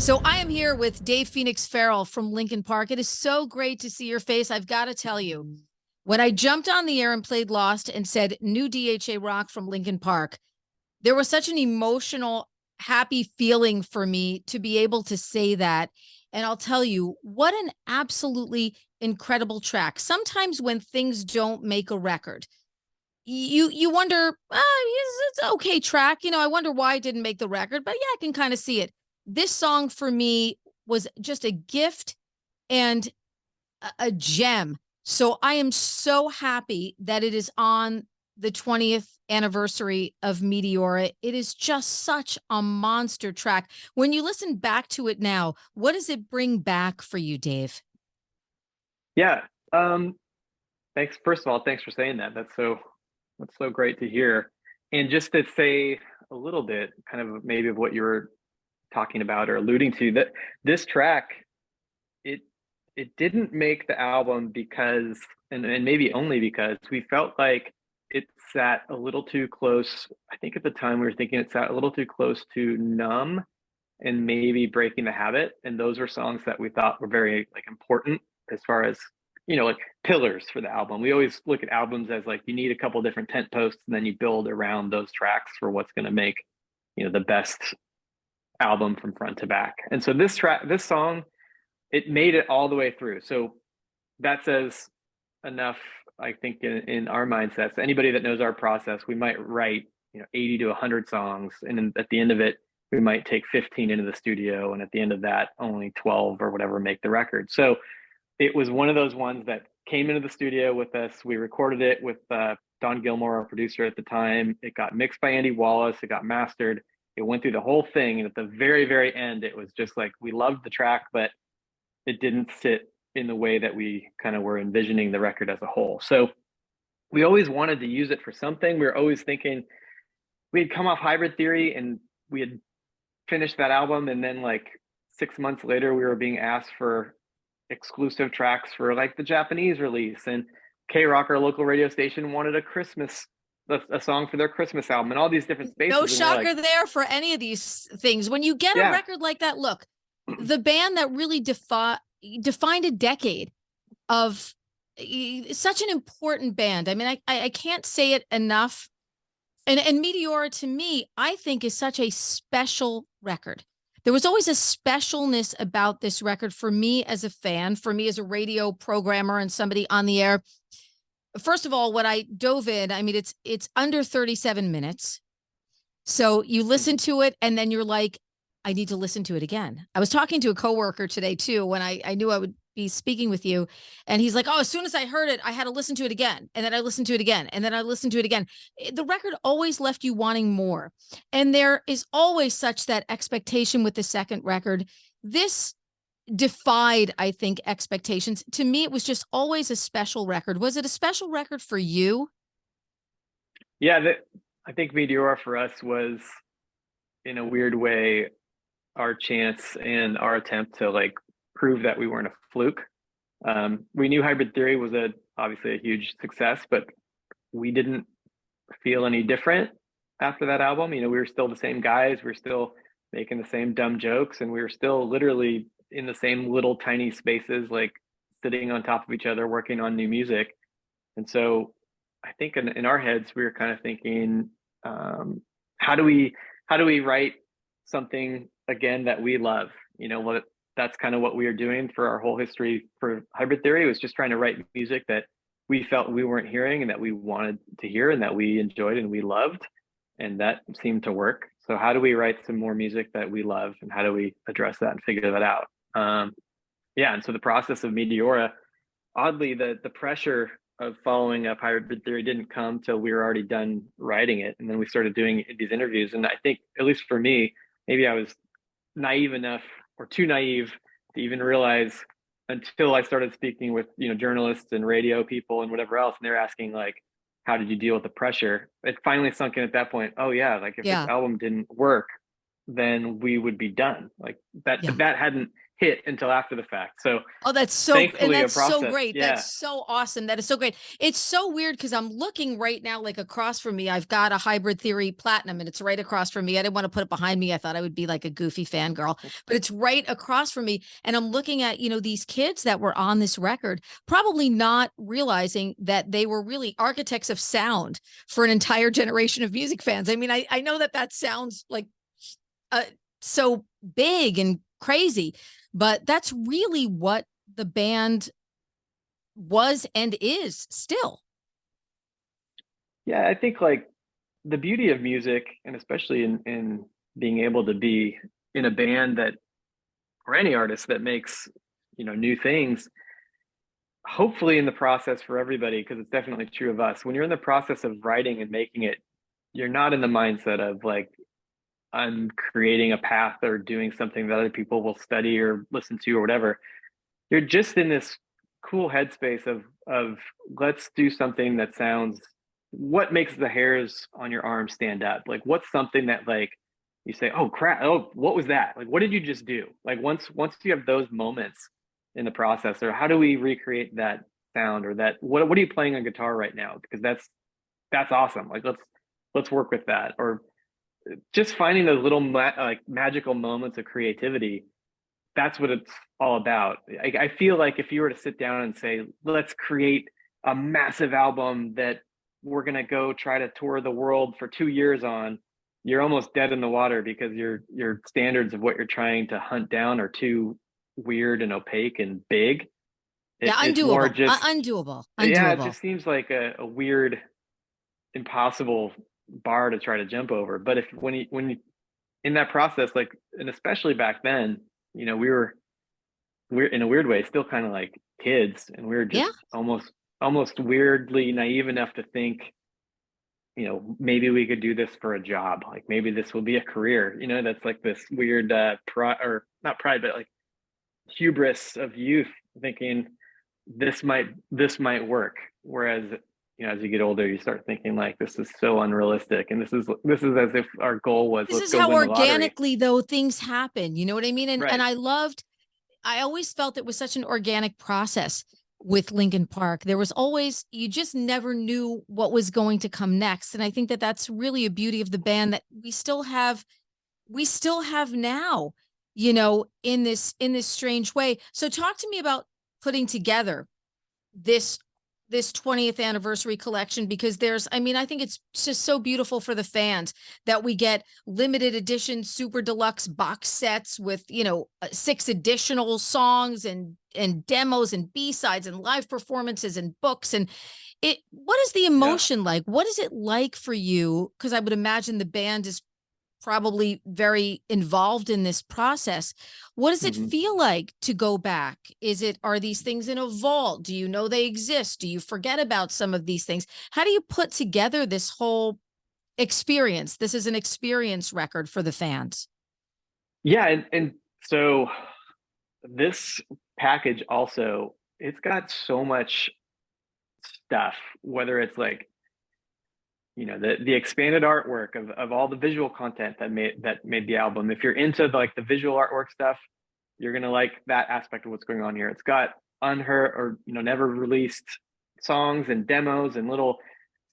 So I am here with Dave Phoenix Farrell from Linkin Park. It is so great to see your face. I've got to tell you, when I jumped on the air and played Lost and said new DHA rock from Linkin Park, there was such an emotional, happy feeling for me to be able to say that. And I'll tell you, what an absolutely incredible track. Sometimes when things don't make a record, you wonder, it's an okay track. I wonder why it didn't make the record, but yeah, I can kind of see it. This song for me was just a gift and a gem. So I am so happy that it is on the 20th anniversary of Meteora. It is just such a monster track. When you listen back to it now, what does it bring back for you, Dave? Yeah. Thanks. First of all, thanks for saying that. That's so great to hear. And just to say a little bit, kind of maybe of what you were talking about or alluding to, that this track, it it didn't make the album because, and maybe only because we felt like it sat a little too close. I think at the time we were thinking it sat a little too close to Numb and maybe Breaking the Habit. And those were songs that we thought were very like important as far as, like pillars for the album. We always look at albums as like you need a couple different tent posts and then you build around those tracks for what's going to make, the best album from front to back. And so this song, it made it all the way through. So that says enough, I think, in our mindsets. Anybody that knows our process, we might write 80 to 100 songs, and then at the end of it we might take 15 into the studio, and at the end of that only 12 or whatever make the record. So it was one of those ones that came into the studio with us. We recorded it with Don Gilmore, our producer at the time. It got mixed by Andy Wallace. It got mastered. It went through the whole thing, and at the very, very end, it was just like we loved the track, but it didn't sit in the way that we kind of were envisioning the record as a whole. So we always wanted to use it for something. We were always thinking we had come off Hybrid Theory and we had finished that album, and then like 6 months later we were being asked for exclusive tracks for like the Japanese release, and K-Rock, our local radio station, wanted a song for their Christmas album, and all these different spaces. No And we're shocker like, there for any of these things. When you get a yeah, record like that, look, the band that really defined a decade of such an important band. I mean, I can't say it enough. And Meteora, to me, I think is such a special record. There was always a specialness about this record for me as a fan, for me as a radio programmer and somebody on the air. First of all, when I dove in, I mean, it's under 37 minutes. So you listen to it and then you're like, I need to listen to it again. I was talking to a coworker today too, when I knew I would be speaking with you. And he's like, oh, as soon as I heard it, I had to listen to it again. And then I listened to it again. And then I listened to it again. The record always left you wanting more. And there is always such that expectation with the second record. This defied, I think, expectations. To me, it was just always a special record. Was it a special record for you? yeah, I think Meteora for us was, in a weird way, our chance and our attempt to like prove that we weren't a fluke. We knew Hybrid Theory was obviously a huge success, but we didn't feel any different after that album. We were still the same guys. We were still making the same dumb jokes, and we were still literally in the same little tiny spaces, like sitting on top of each other, working on new music. And so I think in our heads, we were kind of thinking, how do we write something again that we love? What that's kind of what we were doing for our whole history for Hybrid Theory, was just trying to write music that we felt we weren't hearing and that we wanted to hear and that we enjoyed and we loved, and that seemed to work. So how do we write some more music that we love, and how do we address that and figure that out? Yeah, and so the process of Meteora, oddly, the pressure of following up Hybrid Theory didn't come till we were already done writing it, and then we started doing these interviews. And I think, at least for me, maybe I was naive enough, or too naive, to even realize, until I started speaking with journalists and radio people and whatever else, and they're asking like, how did you deal with the pressure? It finally sunk in at that point. Oh yeah, like if this Yeah. album didn't work, then we would be done. Like that Yeah. that hadn't hit until after the fact. So Oh, and thankfully a that's so process. great. Yeah. That's so awesome. That is so great. It's so weird because I'm looking right now, like across from me, I've got a Hybrid Theory Platinum and it's right across from me. I didn't want to put it behind me. I thought I would be like a goofy fangirl, but it's right across from me. And I'm looking at, these kids that were on this record, probably not realizing that they were really architects of sound for an entire generation of music fans. I mean, I know that sounds like uh, so big and crazy, but that's really what the band was and is still. Yeah, I think like the beauty of music, and especially in being able to be in a band that, or any artist that makes, new things, hopefully in the process for everybody, because it's definitely true of us, when you're in the process of writing and making it, you're not in the mindset of like, I'm creating a path or doing something that other people will study or listen to or whatever. You're just in this cool headspace of let's do something that sounds, what makes the hairs on your arm stand up? Like what's something that like you say, oh crap, oh, what was that? Like what did you just do? Like once you have those moments in the process, or how do we recreate that sound, or that what are you playing on guitar right now? Because that's awesome. Like let's work with that. Or just finding those little like magical moments of creativity. That's what it's all about. I feel like if you were to sit down and say, let's create a massive album that we're going to go try to tour the world for 2 years on, you're almost dead in the water, because your standards of what you're trying to hunt down are too weird and opaque and big. Yeah, It's more undoable, just, undoable, yeah, it undoable. just seems like a weird, impossible bar to try to jump over. But if when you in that process, like, and especially back then, we're in a weird way still kind of like kids, and we were Yeah. just almost weirdly naive enough to think, maybe we could do this for a job, like maybe this will be a career. That's like this weird pride, or not pride, but like hubris of youth, thinking this might work. Whereas, as you get older, you start thinking like, this is so unrealistic, and this is as if our goal was, This let's is go how win the lottery. organically though things happen. You know what I mean? And Right. I always felt it was such an organic process with Linkin Park. There was always, you just never knew what was going to come next. And I think that that's really a beauty of the band that we still have now, in this strange way. So talk to me about putting together this this 20th anniversary collection, because I think it's just so beautiful for the fans that we get limited edition super deluxe box sets with 6 additional songs and demos and b-sides and live performances and books. And what is the Yeah. emotion like? What is it like for you? Because I would imagine the band is probably very involved in this process. What does it Hmm. feel like to go back? Are these things in a vault? Do you know they exist? Do you forget about some of these things? How do you put together this whole experience? This is an experience record for the fans. Yeah, and so this package also, it's got so much stuff, whether it's like, the expanded artwork of all the visual content that made the album. If you're into like the visual artwork stuff, you're gonna like that aspect of what's going on here. It's got unheard, or never released songs and demos and little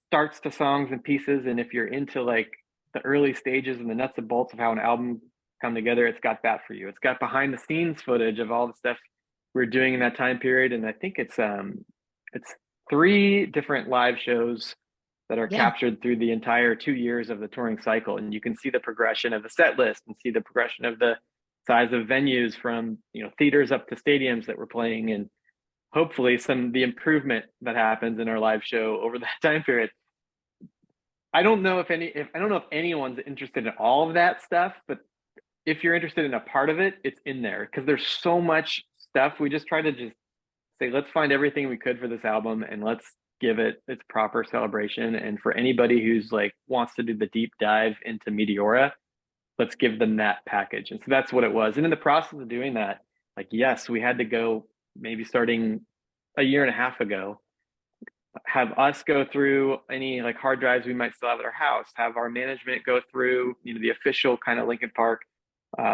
starts to songs and pieces. And if you're into like the early stages and the nuts and bolts of how an album come together, it's got that for you. It's got behind the scenes footage of all the stuff we are doing in that time period. And I think it's 3 different live shows that are Yeah. captured through the entire 2 years of the touring cycle. And you can see the progression of the set list and see the progression of the size of venues, from theaters up to stadiums that we're playing, and hopefully the improvement that happens in our live show over that time period. I don't know if anyone's interested in all of that stuff, but if you're interested in a part of it, it's in there, because there's so much stuff. We just try to just say, let's find everything we could for this album, and let's give it its proper celebration. And for anybody who's like wants to do the deep dive into Meteora, let's give them that package. And so that's what it was. And in the process of doing that, like, yes, we had to go, maybe starting a year and a half ago, have us go through any like hard drives we might still have at our house, have our management go through, the official kind of Linkin Park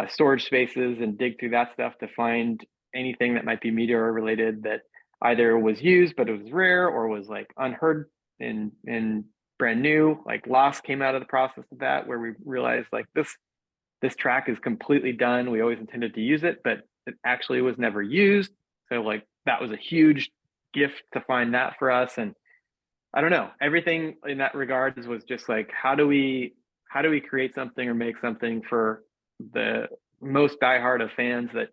storage spaces and dig through that stuff to find anything that might be Meteora related that either was used but it was rare or was like unheard and brand new. Like Lost came out of the process of that, where we realized like this track is completely done. We always intended to use it, but it actually was never used. So like that was a huge gift to find that for us. And I don't know, everything in that regards was just like, how do we create something or make something for the most diehard of fans that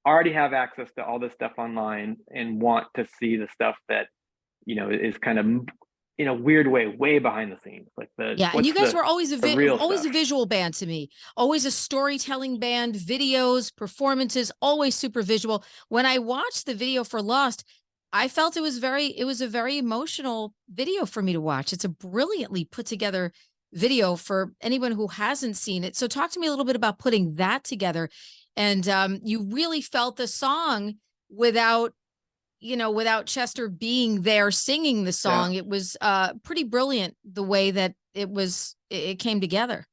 already have access to all this stuff online and want to see the stuff that, you know, is kind of in a weird way behind the scenes, like And you guys were always real a visual band to me, always a storytelling band, videos, performances, always super visual. When I watched the video for Lost, I felt it was a very emotional video for me to watch. It's a brilliantly put together video for anyone who hasn't seen it. So talk to me a little bit about putting that together. And you really felt the song without Chester being there singing the song. Yeah. It was pretty brilliant the way that it came together.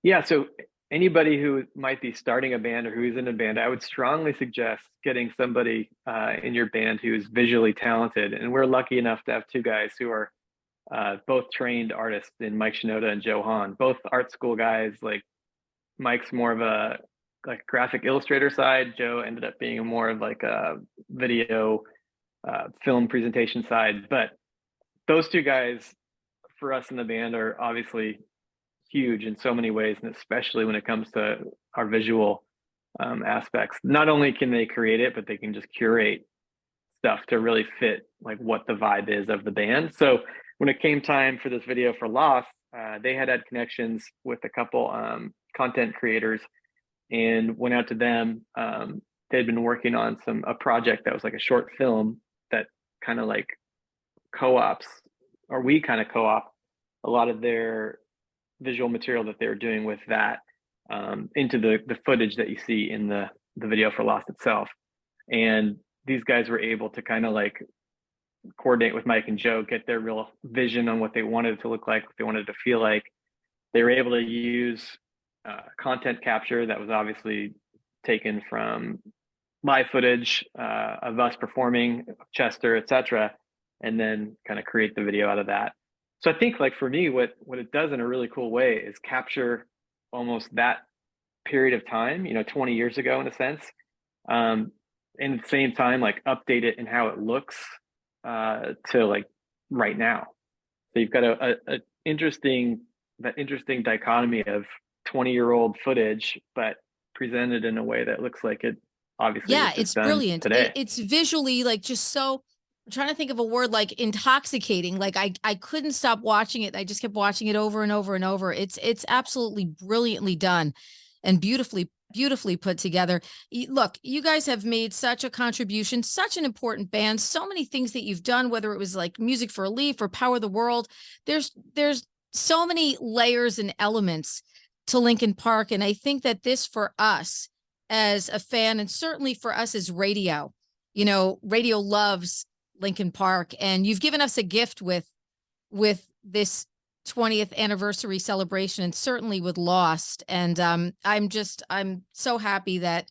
Yeah. So anybody who might be starting a band or who's in a band, I would strongly suggest getting somebody in your band who's visually talented. And we're lucky enough to have two guys who are both trained artists in Mike Shinoda and Joe Hahn, both art school guys. Like Mike's more of a like graphic illustrator side. Joe ended up being more of like a video film presentation side. But those two guys for us in the band are obviously huge in so many ways, and especially when it comes to our visual aspects. Not only can they create it, but they can just curate stuff to really fit like what the vibe is of the band. So when it came time for this video for Lost, they had connections with a couple content creators and went out to them. They'd been working on a project that was like a short film that kind of like co-ops, or we kind of co-op a lot of their visual material that they were doing with that into the footage that you see in the video for Lost itself. And these guys were able to kind of like coordinate with Mike and Joe, get their real vision on what they wanted it to look like, what they wanted it to feel like. They were able to use content capture that was obviously taken from live footage of us performing, Chester, etc., and then kind of create the video out of that. So I think like for me, what it does in a really cool way is capture almost that period of time, 20 years ago in a sense. And at the same time, like update it in how it looks to like right now. So you've got a interesting dichotomy of 20-year-old footage, but presented in a way that looks like it obviously it's brilliant today. It's visually like just so, I'm trying to think of a word, like intoxicating. Like I couldn't stop watching it. I just kept watching it over and over and over. It's absolutely brilliantly done and beautifully put together. Look, you guys have made such a contribution, such an important band, so many things that you've done, whether it was like Music for a Leaf or Power the World. There's so many layers and elements to Linkin Park. And I think that this, for us as a fan, and certainly for us as radio, radio loves Linkin Park, and you've given us a gift with this 20th anniversary celebration, and certainly with Lost. And I'm so happy that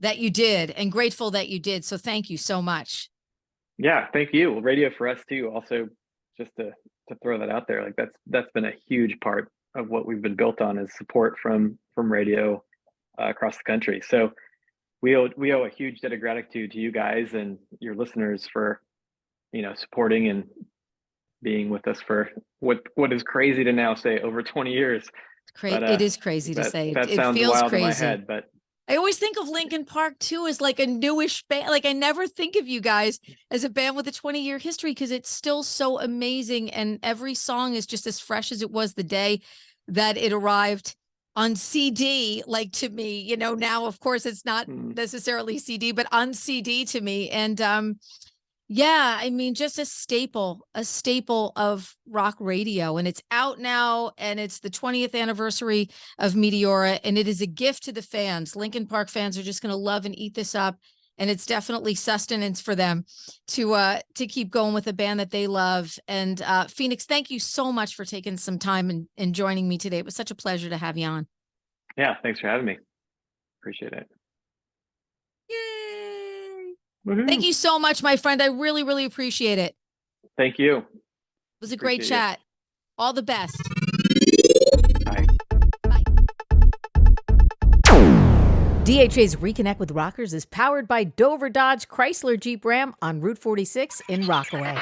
you did, and grateful that you did. So thank you so much. Yeah, thank you. Well, radio for us too. Also, just to throw that out there, like that's been a huge part of what we've been built on, is support from radio across the country. So we owe a huge debt of gratitude to you guys and your listeners for supporting and being with us for what is crazy to now say over 20 years. It's crazy. It is crazy to say. That it sounds feels wild crazy in my head, but I always think of Linkin Park too as like a newish band. Like I never think of you guys as a band with a 20-year history, because it's still so amazing. And every song is just as fresh as it was the day that it arrived on CD. Like to me, now of course it's not necessarily CD, but on CD to me. And yeah, I mean, just a staple of rock radio, and it's out now, and it's the 20th anniversary of Meteora, and it is a gift to the fans. Linkin Park fans are just going to love and eat this up, and it's definitely sustenance for them to keep going with a band that they love. And Phoenix, thank you so much for taking some time and joining me today. It was such a pleasure to have you on. Yeah, thanks for having me. Appreciate it. Yay. Thank Woohoo. you so much, my friend. I really, really appreciate it. Thank you. It was a great Appreciate you. chat. All the best. Bye. Bye. DHA's Reconnect with Rockers is powered by Dover Dodge Chrysler Jeep Ram on Route 46 in Rockaway.